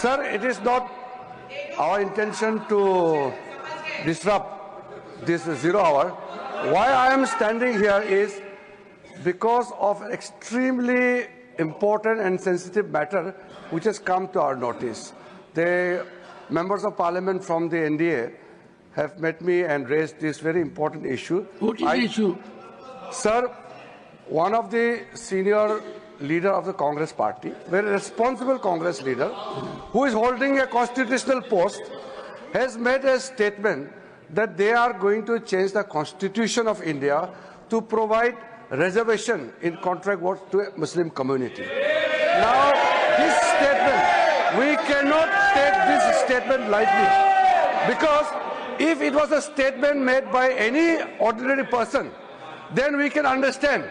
Sir, it is not our intention to disrupt this 0 hour. Why I am standing here is because of an extremely important and sensitive matter which has come to our notice. The members of parliament from the NDA have met me and raised this very important issue. What is the issue? Sir, one of the senior leader of the Congress party, very responsible Congress leader, who is holding a constitutional post, has made a statement that they are going to change the Constitution of India to provide reservation in contract work to a Muslim community. Now, this statement, we cannot take this statement lightly, because if it was a statement made by any ordinary person, then we can understand,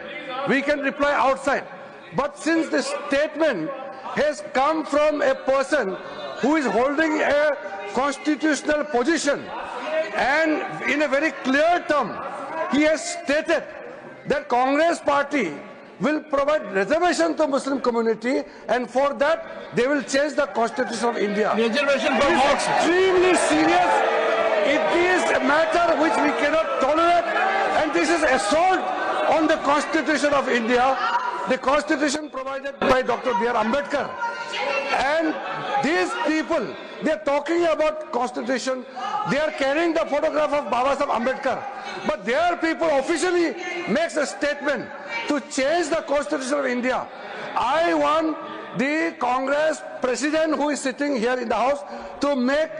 we can reply outside. But since the statement has come from a person who is holding a constitutional position, and in a very clear term, he has stated that Congress party will provide reservation to Muslim community, and for that they will change the Constitution of India. Reservation for It is what? extremely serious. It is a matter which we cannot tolerate, and this is assault on the Constitution of India, the Constitution provided by Dr. B.R. Ambedkar. And these people, they are talking about Constitution, they are carrying the photograph of Baba Sahib Ambedkar, but their people officially makes a statement to change the Constitution of India. I want the Congress president who is sitting here in the House to make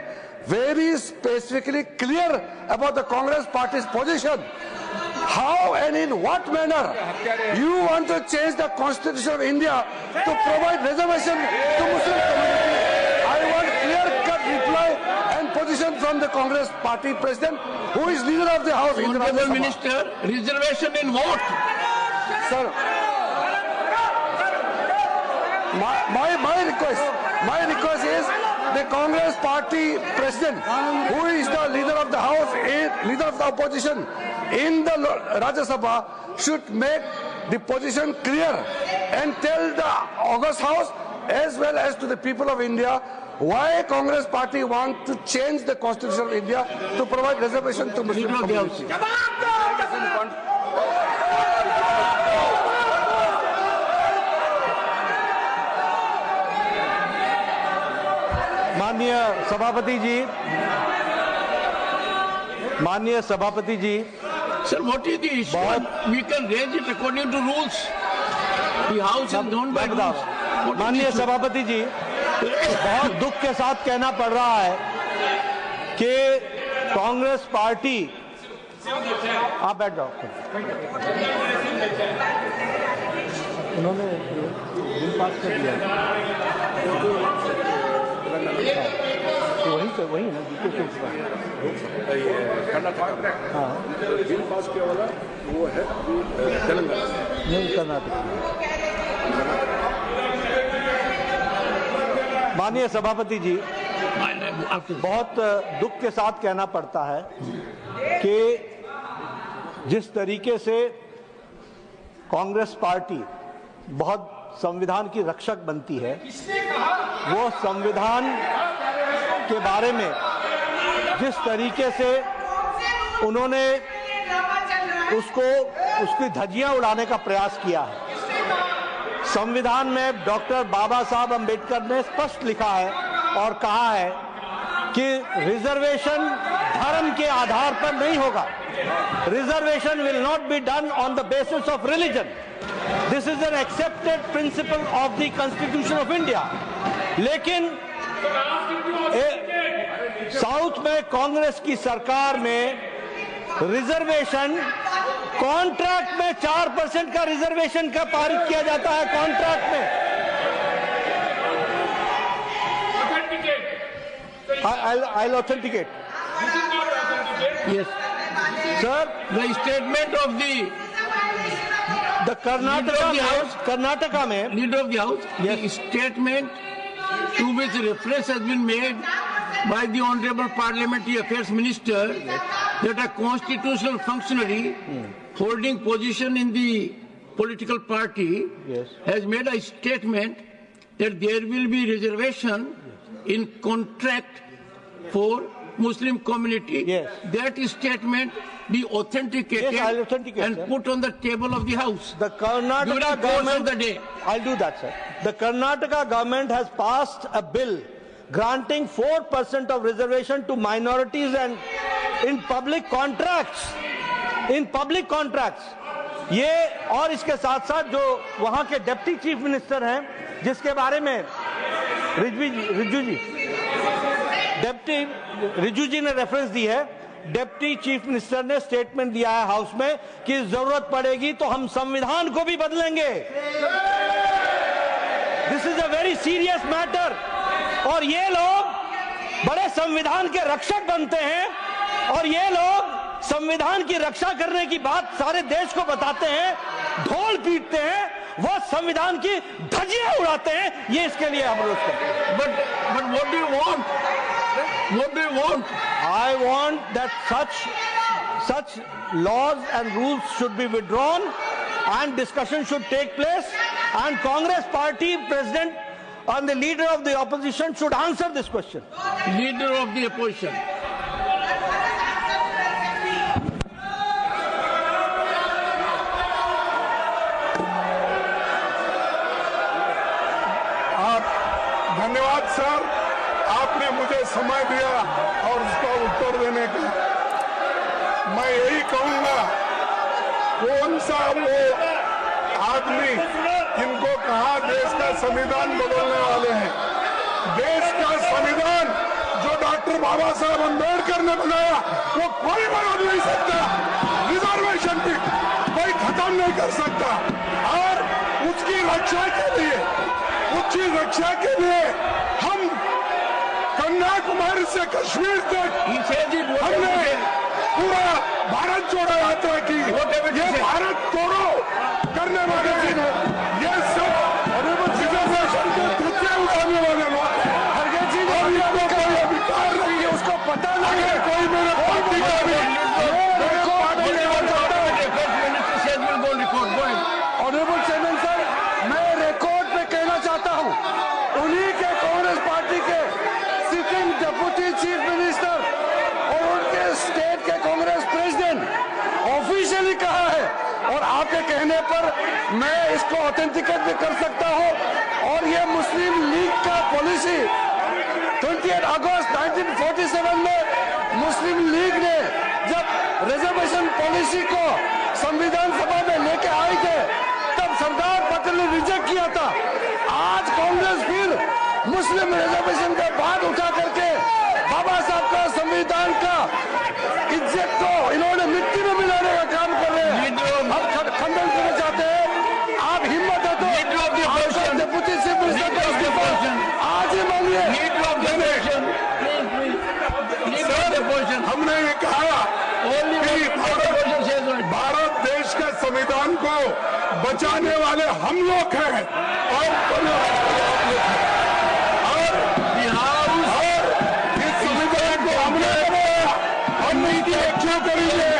very specifically clear about the Congress party's position. How and in what manner you want to change the Constitution of India to provide reservation to Muslim community? I want clear-cut reply and position from the Congress party president, who is leader of the House in the Rajya Honorable Sabha. Minister, reservation in what? Sir, my request is the Congress party president, who is the leader of the House, leader of the opposition in the Rajya Sabha, should make the position clear and tell the August House as well as to the people of India why Congress party want to change the Constitution of India to provide reservation to Muslim Leader of the House. community. माननीय सभापति जी, Sir, what is the issue? We can raise it according to rules. The House is known by rules. What is the माननीय issue? सभापति जी, बहुत दुख के साथ कहना पड़ रहा है कि कांग्रेस पार्टी, आप बैठ जाओ, उन्होंने बिल पास कर दिया, तो वही ना हाँ बिल पास किया वाला वो है तेलंगाना नहीं कर्नाटक। माननीय सभापति जी, बहुत दुख के साथ कहना पड़ता है कि जिस तरीके से कांग्रेस पार्टी बहुत संविधान की रक्षक बनती है, वो संविधान के बारे में जिस तरीके से उन्होंने उसकी धज्जियां उड़ाने का प्रयास किया है। संविधान में डॉक्टर बाबा साहब अंबेडकर ने स्पष्ट लिखा है और कहा है कि रिजर्वेशन धर्म के आधार पर नहीं होगा। Reservation will not be done on the basis of religion. This is an accepted principle of the constitution of India. लेकिन साउथ में कांग्रेस की सरकार में रिजर्वेशन कॉन्ट्रैक्ट में 4% का रिजर्वेशन का पारित किया जाता है। कॉन्ट्रैक्ट में I'll authenticate. Yes. Sir, The statement of the Karnataka में Leader of the House, the statement to which reference has been made by the Honorable Parliamentary Affairs Minister that a constitutional functionary holding position in the political party Yes. has made a statement that there will be reservation in contract for Muslim community. Yes. That statement be authenticated Yes, I'll authenticate, and sir. put on the table of the House. The During Karnataka course of government, the day. I'll do that, sir. The Karnataka government has passed a bill granting 4% of reservation to minorities and in public contracts. In public contracts. ये और इसके साथ साथ जो वहां के deputy chief minister हैं, जिसके बारे में रिजू जी ने रेफरेंस दी है, डिप्टी चीफ मिनिस्टर ने स्टेटमेंट दिया है हाउस में कि जरूरत पड़ेगी तो हम संविधान को भी बदलेंगे। This is a very serious matter. और ये लोग बड़े संविधान के रक्षक बनते हैं और ये लोग संविधान की रक्षा करने की बात सारे देश को बताते हैं, ढोल पीटते हैं, वो संविधान की धज्जियां उड़ाते हैं। ये इसके लिए हम रोज करते हैं। But what do you want? What do you want? I want that such laws and rules should be withdrawn and discussion should take place, and Congress party president and the leader of the opposition should answer this question. Leader of the opposition. धन्यवाद sir, आपने मुझे समय दिया और उसका उत्तर देने का। मैं यही कहूंगा, कौन सा वो आदमी इनको कहा देश का संविधान बदलने वाले हैं? देश का संविधान जो डॉक्टर बाबा साहब अम्बेडकर ने बनाया वो कोई बदल नहीं सकता। रिजर्वेशन भी कोई खत्म नहीं कर सकता। और उसकी रक्षा के लिए हम कन्याकुमारी से कश्मीर तक हमने पूरा भारत जोड़ो यात्रा की। ये भारत तोड़ो करने वाले ये सब रिजर्वेशन के धज्जे उड़ाने वाले लोग और इनको कोई अधिकार नहीं है, उसको पता नहीं है। कोई मेरे पार्टी का भी ऑनरेबल चेयरमैन सर, मैं रिकॉर्ड पे कहना चाहता हूं, उन्हीं के कांग्रेस पार्टी के सिटिंग डिप्टी चीफ मिनिस्टर और उनके स्टेट के कांग्रेस प्रेसिडेंट ऑफिशियली कहा है, और आपके कहने पर मैं इसको ऑथेंटिकेट भी कर सकता हूं। और ये मुस्लिम लीग का पॉलिसी 28 अगस्त 1947 में मुस्लिम लीग ने जब रिजर्वेशन पॉलिसी को संविधान सभा में लेके आए थे, तब सरदार पटेल ने रिजेक्ट किया था। आज कांग्रेस फिर मुस्लिम रिजर्वेशन का बात उठा करके बाबा साहब का संविधान का इज्जत को इन्होंने मिट्टी में मिलाने का काम कर रहे हैं। हम खंडन करना चाहते हैं। आप हिम्मत है तो डिप्टी चीफ मिनिस्टर का इस्तीफा आज ही मांगिए। हमने ये कहा कि भारत देश के संविधान को बचाने वाले हम लोग हैं और इस संविधान को हमने बनाया, हम नीति क्यों करेंगे?